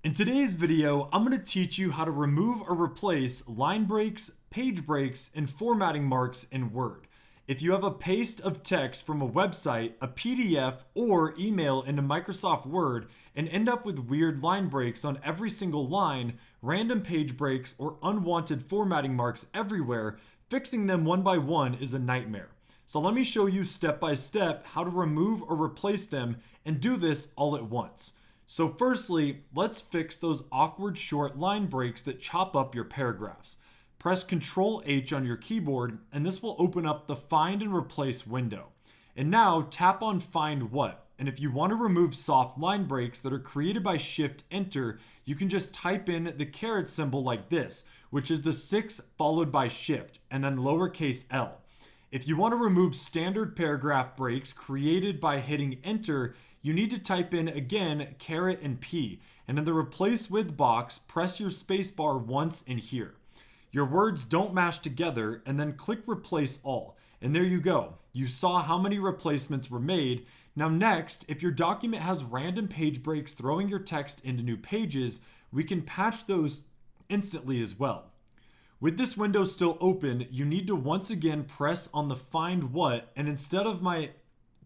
In today's video, I'm going to teach you how to remove or replace line breaks, page breaks, and formatting marks in Word. If you have a paste of text from a website, a PDF, or email into Microsoft Word and end up with weird line breaks on every single line, random page breaks, or unwanted formatting marks everywhere, fixing them one by one is a nightmare. So let me show you step by step how to remove or replace them and do this all at once. So firstly, let's fix those awkward short line breaks that chop up your paragraphs. Press Ctrl H on your keyboard and this will open up the Find and Replace window. And now tap on Find What. And if you want to remove soft line breaks that are created by Shift Enter, you can just type in the caret symbol like this, which is the 6 followed by Shift and then lowercase l. If you want to remove standard paragraph breaks created by hitting Enter, you need to type in again caret and P, and in the Replace With box, press your spacebar once in here. Your words don't mash together, and then click Replace All. And there you go. You saw how many replacements were made. Now next, if your document has random page breaks throwing your text into new pages, we can patch those instantly as well. With this window still open, you need to once again press on the Find What, and instead of my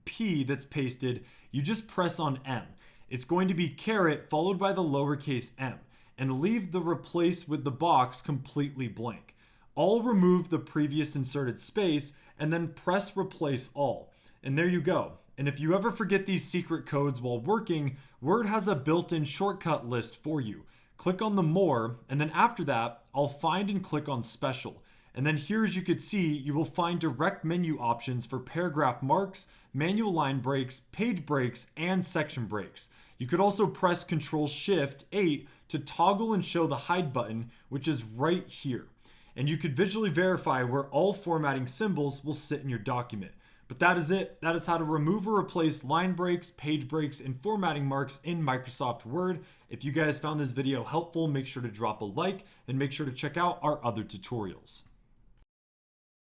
P that's pasted, you just press on M. It's going to be caret followed by the lowercase m, and leave the Replace With the box completely blank. I'll remove the previous inserted space and then press Replace All. And there you go. And if you ever forget these secret codes while working, Word has a built-in shortcut list for you. Click on the More, and then after that, I'll find and click on Special. And then here, as you could see, you will find direct menu options for paragraph marks, manual line breaks, page breaks, and section breaks. You could also press Ctrl-Shift-8 to toggle and show the hide button, which is right here. And you could visually verify where all formatting symbols will sit in your document. But that is it. That is how to remove or replace line breaks, page breaks, and formatting marks in Microsoft Word. If you guys found this video helpful, make sure to drop a like and make sure to check out our other tutorials.